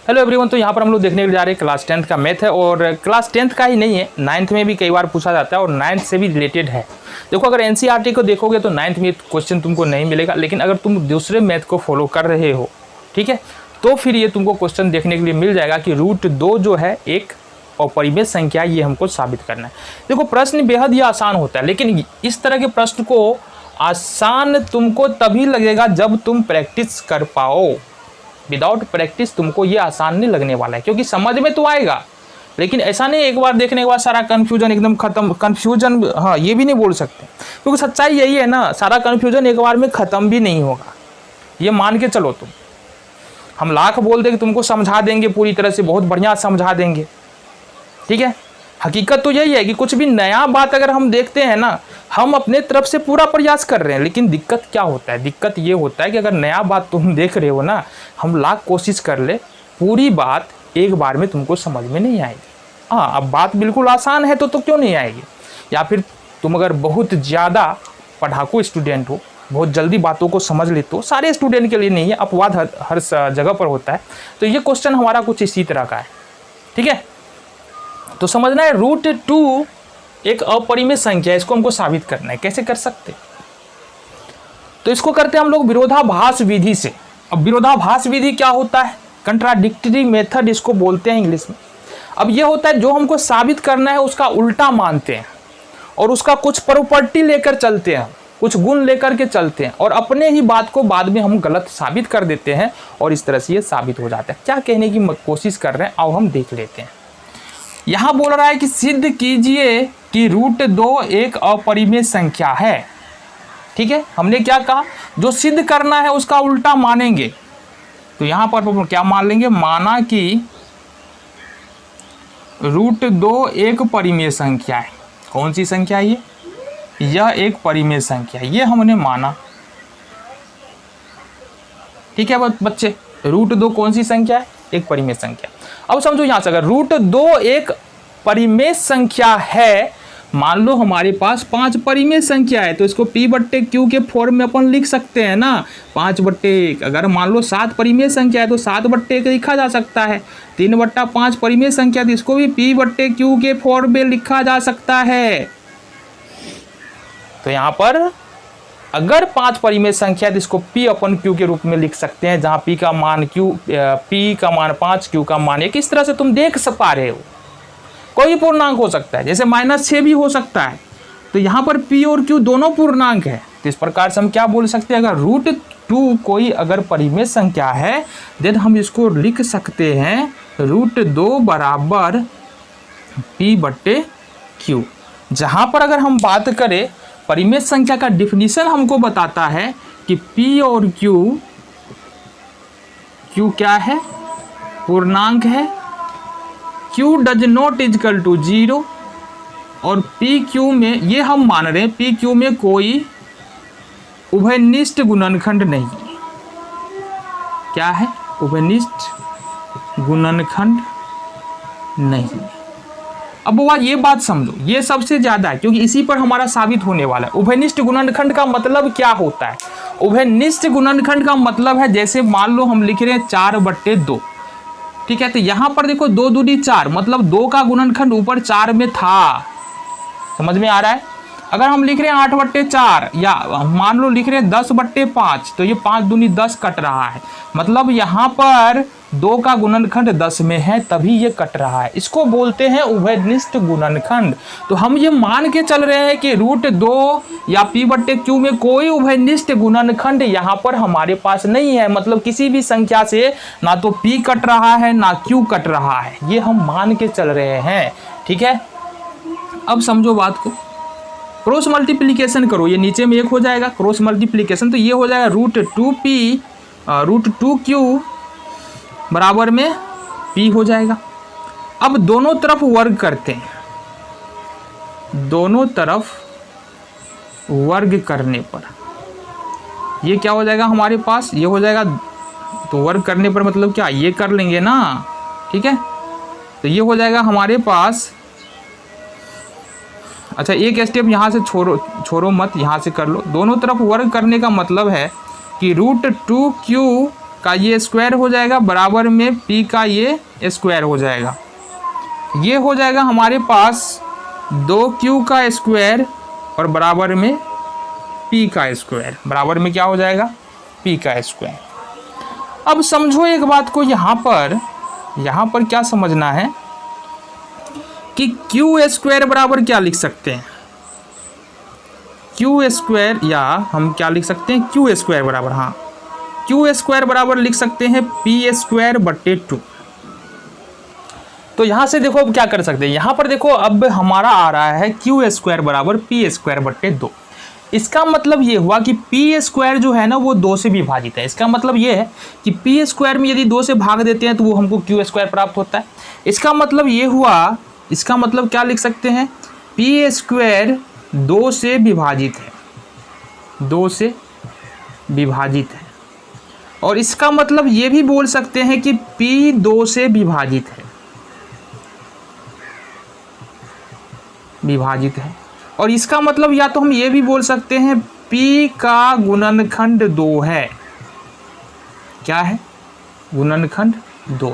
Hello everyone, तो यहाँ पर हम लोग देखने के जा रहे हैं क्लास 10th का मैथ है। और क्लास 10th का ही नहीं है, 9th में भी कई बार पूछा जाता है और 9th से भी रिलेटेड है। देखो, अगर एनसीईआरटी को देखोगे तो 9th में क्वेश्चन तुमको नहीं मिलेगा, लेकिन अगर तुम दूसरे मैथ को फॉलो कर रहे हो, ठीक है, तो फिर ये तुमको क्वेश्चन देखने के लिए मिल जाएगा कि √2 जो है एक अपरिमेय संख्या, ये हमको साबित करना है। देखो, प्रश्न बेहद ही आसान होता है, लेकिन इस तरह के प्रश्न को आसान तुमको तभी लगेगा जब तुम प्रैक्टिस कर पाओ। विदाउट प्रैक्टिस तुमको ये आसान नहीं लगने वाला है, क्योंकि समझ में तो आएगा, लेकिन ऐसा नहीं एक बार देखने के बाद सारा कन्फ्यूजन एकदम खत्म। कन्फ्यूजन, हाँ, ये भी नहीं बोल सकते, क्योंकि सच्चाई यही है ना, सारा कन्फ्यूजन एक बार में ख़त्म भी नहीं होगा। ये मान के चलो तुम, हम लाख बोल देंगे तुमको समझा देंगे पूरी तरह से, बहुत बढ़िया समझा देंगे, ठीक है। हकीकत तो यही है कि कुछ भी नया बात अगर हम देखते हैं ना, हम अपने तरफ से पूरा प्रयास कर रहे हैं, लेकिन दिक्कत क्या होता है? दिक्कत ये होता है कि अगर नया बात तुम देख रहे हो ना, हम लाख कोशिश कर ले, पूरी बात एक बार में तुमको समझ में नहीं आएगी। हाँ, अब बात बिल्कुल आसान है तो क्यों नहीं आएगी? या फिर तुम अगर बहुत ज़्यादा पढ़ाकू स्टूडेंट हो, बहुत जल्दी बातों को समझ लेते हो, सारे स्टूडेंट के लिए नहीं है, अपवाद हर जगह पर होता है। तो ये क्वेश्चन हमारा कुछ इसी तरह का है, ठीक है। तो समझना है, √2 एक अपरिमेय संख्या है, इसको हमको साबित करना है। कैसे कर सकते? तो इसको करते हैं हम लोग विरोधाभास विधि से। अब विरोधाभास विधि क्या होता है? कंट्राडिक्टरी मेथड इसको बोलते हैं इंग्लिश में। अब ये होता है जो हमको साबित करना है उसका उल्टा मानते हैं और उसका कुछ प्रॉपर्टी लेकर चलते हैं, कुछ गुण लेकर के चलते हैं, और अपने ही बात को बाद में हम गलत साबित कर देते हैं, और इस तरह से ये साबित हो जाता है। क्या कहने की कोशिश कर रहे हैं, आओ हम देख लेते हैं। यहां बोल रहा है कि सिद्ध कीजिए कि √2 एक अपरिमेय संख्या है, ठीक है। हमने क्या कहा? जो सिद्ध करना है उसका उल्टा मानेंगे। तो यहां पर क्या मान लेंगे? माना कि √2 एक परिमेय संख्या है। कौन सी संख्या है ये? यह एक परिमेय संख्या है, ये हमने माना, ठीक है बच्चे। √2 कौन सी संख्या है? एक परिमेय संख्या। अब समझो यहां से, अगर √2 एक परिमेय संख्या है, मान लो हमारे पास 5 परिमेय संख्या है, तो इसको P/Q के फॉर्म में अपन लिख सकते हैं ना, 5/1। अगर मान लो 7 परिमेय संख्या है तो 7/1 लिखा जा सकता है। 3/5 परिमेय संख्या, तो इसको भी P/Q के फॉर्म में लिखा जा सकता है। तो यहाँ पर अगर 5 परिमेय संख्या तो इसको P/Q के रूप में लिख सकते हैं, जहाँ P का मान P का मान 5, Q का मान 1। इस तरह से तुम देख पा रहे हो, कोई पूर्णांक हो सकता है, जैसे -6 भी हो सकता है। तो यहाँ पर P और Q दोनों पूर्णांक है। तो इस प्रकार से हम क्या बोल सकते हैं, अगर √2 कोई अगर परिमेय संख्या है, देन हम इसको लिख सकते हैं √2 बराबर P/Q। जहाँ पर अगर हम बात करें, परिमेय संख्या का डिफिनीशन हमको बताता है कि P और Q क्या है? पूर्णांक है। Q does not equal to 0, और PQ में, ये हम मान रहे हैं, PQ में कोई उभयनिष्ठ गुणनखंड नहीं है। क्या है? उभयनिष्ठ गुणनखंड नहीं है। अब वो ये बात समझो, ये सबसे ज्यादा है, क्योंकि इसी पर हमारा साबित होने वाला है। उभयनिष्ठ गुणनखंड का मतलब क्या होता है? उभयनिष्ठ गुणनखंड का मतलब है, जैसे मान लो हम लिख रहे हैं 4/2, ठीक है। तो यहाँ पर देखो 2 दूनी 4, मतलब 2 का गुणनखंड ऊपर 4 में था। समझ में आ रहा है? अगर हम लिख रहे हैं 8/4, या मान लो लिख रहे हैं 10/5, तो ये 5 दूनी 10 कट रहा है, मतलब यहाँ पर 2 का गुणनखंड 10 में है, तभी ये कट रहा है। इसको बोलते हैं उभयनिष्ठ गुणनखंड। तो हम ये मान के चल रहे हैं कि √2 या P/Q में कोई उभयनिष्ठ गुणनखंड यहाँ पर हमारे पास नहीं है, मतलब किसी भी संख्या से ना तो P कट रहा है ना Q कट रहा है, ये हम मान के चल रहे हैं, ठीक है। अब समझो बात को, क्रॉस मल्टीप्लीकेशन करो, ये नीचे में 1 हो जाएगा, क्रॉस मल्टीप्लीकेशन, तो ये हो जाएगा √2P √2Q बराबर में P हो जाएगा। अब दोनों तरफ वर्ग करते हैं, दोनों तरफ वर्ग करने पर ये क्या हो जाएगा हमारे पास? ये हो जाएगा, तो वर्ग करने पर मतलब क्या, ये कर लेंगे ना, ठीक है। तो ये हो जाएगा हमारे पास, अच्छा एक स्टेप यहाँ से छोड़ो मत, यहाँ से कर लो। दोनों तरफ वर्ग करने का मतलब है कि √2Q का ये स्क्वायर हो जाएगा बराबर में p का ये स्क्वायर हो जाएगा। ये हो जाएगा हमारे पास 2q का स्क्वायर और बराबर में p का स्क्वायर, बराबर में क्या हो जाएगा p का स्क्वायर। अब समझो एक बात को, यहाँ पर क्या समझना है कि q स्क्वायर बराबर क्या लिख सकते हैं, q स्क्वायर, या हम क्या लिख सकते हैं q स्क्वायर बराबर, हाँ q स्क्वायर बराबर लिख सकते हैं p स्क्वायर बट्टे 2। तो यहाँ से देखो अब क्या कर सकते हैं, यहाँ पर देखो अब हमारा आ रहा है q स्क्वायर बराबर p स्क्वायर बट्टे 2। इसका मतलब ये हुआ कि p स्क्वायर जो है ना वो 2 से विभाजित है। इसका मतलब ये है कि p स्क्वायर में यदि 2 से भाग देते हैं तो वो हमको q स्क्वायर प्राप्त होता है। इसका मतलब ये हुआ, इसका मतलब क्या लिख सकते हैं, p स्क्वायर 2 से विभाजित है, 2 से विभाजित है। और इसका मतलब ये भी बोल सकते हैं कि p 2 से विभाजित है, विभाजित है। और इसका मतलब या तो हम ये भी बोल सकते हैं p का गुणनखंड 2 है, क्या है, गुणनखंड 2।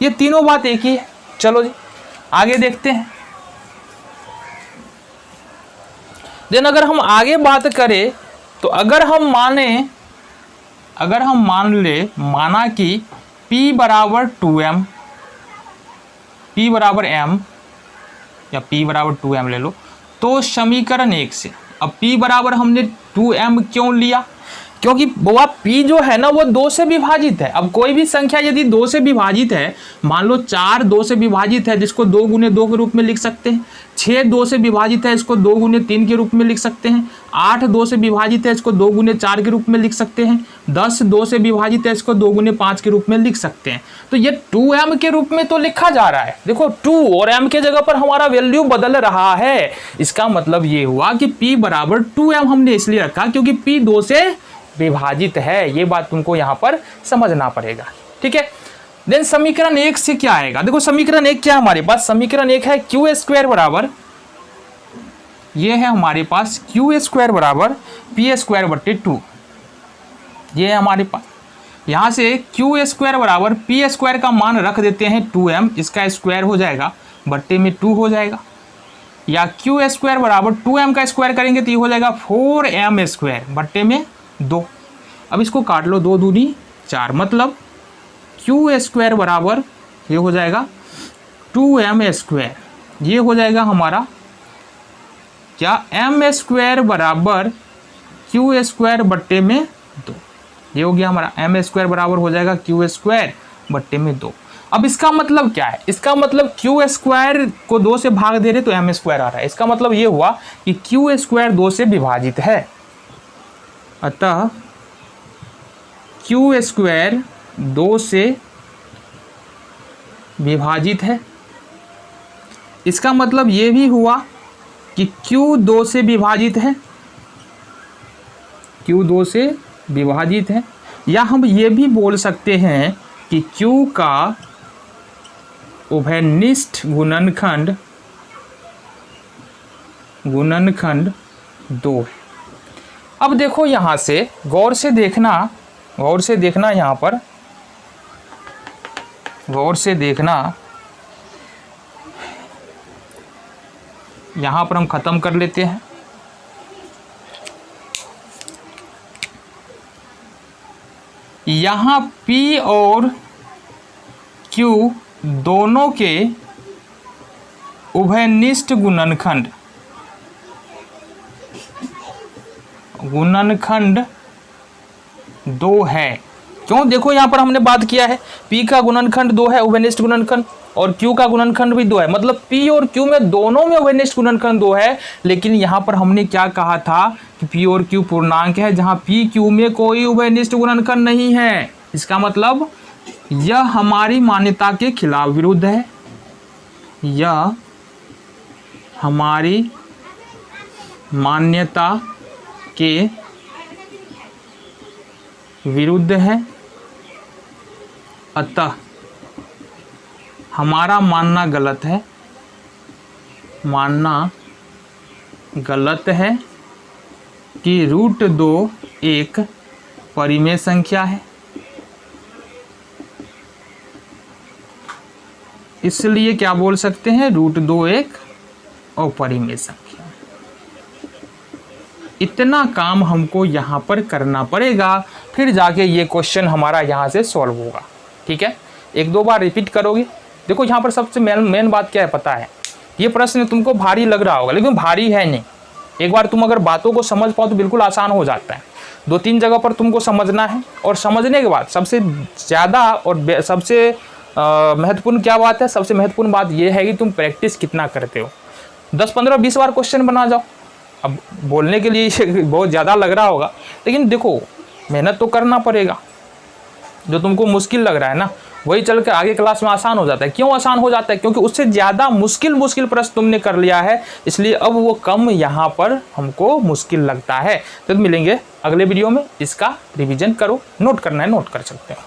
ये तीनों बात एक ही है। चलो जी आगे देखते हैं। देन अगर हम आगे बात करें तो अगर हम माना कि p बराबर 2m, p बराबर m या p बराबर 2m ले लो, तो समीकरण 1 से, अब p बराबर हमने 2m क्यों लिया, क्योंकि वो p जो है ना वो 2 से विभाजित है। अब कोई भी संख्या यदि 2 से विभाजित है, मान लो 4 2 से विभाजित है जिसको 2 गुने 2 के रूप में लिख सकते हैं, 6 2 से विभाजित है इसको 2 गुने 3 के रूप में लिख सकते हैं, 8 2 से विभाजित है इसको 2 गुने 4 के रूप में लिख सकते हैं, 10 2 से विभाजित है इसको 2 गुने 5 के रूप में लिख सकते हैं। तो ये 2m के रूप में तो लिखा जा रहा है, देखो 2 और m के जगह पर हमारा वैल्यू बदल रहा है। इसका मतलब ये हुआ कि p बराबर 2m हमने इसलिए रखा क्योंकि p 2 से विभाजित है। ये बात तुमको यहाँ पर समझना पड़ेगा, ठीक है। देन समीकरण 1 से क्या आएगा, देखो समीकरण 1 क्या है हमारे पास, समीकरण 1 है q स्क्वायर बराबर, ये है हमारे पास q स्क्वायर बराबर p स्क्वायर बट्टे 2। ये है हमारे पास, यहाँ से q स्क्वायर बराबर p स्क्वायर का मान रख देते हैं 2m, इसका स्क्वायर हो जाएगा बट्टे में 2 हो जाएगा, या q स्क्वायर बराबर 2m का स्क्वायर करेंगे तो ये हो जाएगा 4m स्क्वायर बट्टे में 2। अब इसको काट लो, 2 दूनी 4, मतलब q स्क्वायर बराबर ये हो जाएगा 2m स्क्वायर, ये हो जाएगा हमारा क्या, m स्क्वायर बराबर q स्क्वायर बट्टे में 2। ये हो गया हमारा m स्क्वायर बराबर हो जाएगा q स्क्वायर बट्टे में 2। अब इसका मतलब क्या है, इसका मतलब q स्क्वायर को 2 से भाग दे रहे तो m स्क्वायर आ रहा है। इसका मतलब ये हुआ कि q स्क्वायर 2 से विभाजित है, अतः q स्क्वायर 2 से विभाजित है। इसका मतलब ये भी हुआ कि q 2 से विभाजित है, q 2 से विभाजित है। या हम ये भी बोल सकते हैं कि q का उभयनिष्ठ गुणनखंड 2 है। अब देखो यहाँ से गौर से देखना, यहाँ पर गौर से देखना, यहाँ पर हम ख़त्म कर लेते हैं। यहाँ P और Q दोनों के उभयनिष्ठ गुणनखंड 2 है। क्यों, देखो यहाँ पर हमने बात किया है P का गुणनखंड 2 है, उभयनिष्ठ गुणनखंड, और Q का गुणनखंड भी 2 है, मतलब P और Q में दोनों में उभयनिष्ठ गुणनखंड 2 है। लेकिन यहाँ पर हमने क्या कहा था कि P और Q पूर्णांक है, जहाँ P Q में कोई उभयनिष्ठ गुणनखंड नहीं है। इसका मतलब यह हमारी मान्यता के खिलाफ विरुद्ध है, यह हमारी मान्यता के विरुद्ध है, अतः हमारा मानना गलत है कि √2 एक परिमेय संख्या है। इसलिए क्या बोल सकते हैं, √2 एक अपरिमेय संख्या। इतना काम हमको यहाँ पर करना पड़ेगा, फिर जाके ये क्वेश्चन हमारा यहाँ से सॉल्व होगा। ठीक है, एक दो बार रिपीट करोगे। देखो यहाँ पर सबसे मेन बात क्या है पता है, ये प्रश्न तुमको भारी लग रहा होगा लेकिन भारी है नहीं। एक बार तुम अगर बातों को समझ पाओ तो बिल्कुल आसान हो जाता है। 2-3 जगह पर तुमको समझना है, और समझने के बाद सबसे ज़्यादा और सबसे महत्वपूर्ण क्या बात है, सबसे महत्वपूर्ण बात यह है कि तुम प्रैक्टिस कितना करते हो। 10-15-20 बार क्वेश्चन बना जाओ। अब बोलने के लिए बहुत ज़्यादा लग रहा होगा, लेकिन देखो मेहनत तो करना पड़ेगा। जो तुमको मुश्किल लग रहा है ना, वही चल के आगे क्लास में आसान हो जाता है। क्यों आसान हो जाता है? क्योंकि उससे ज़्यादा मुश्किल प्रश्न तुमने कर लिया है, इसलिए अब वो कम यहाँ पर हमको मुश्किल लगता है। तो मिलेंगे अगले वीडियो में, इसका रिवीजन करो, नोट करना है नोट कर सकते हो।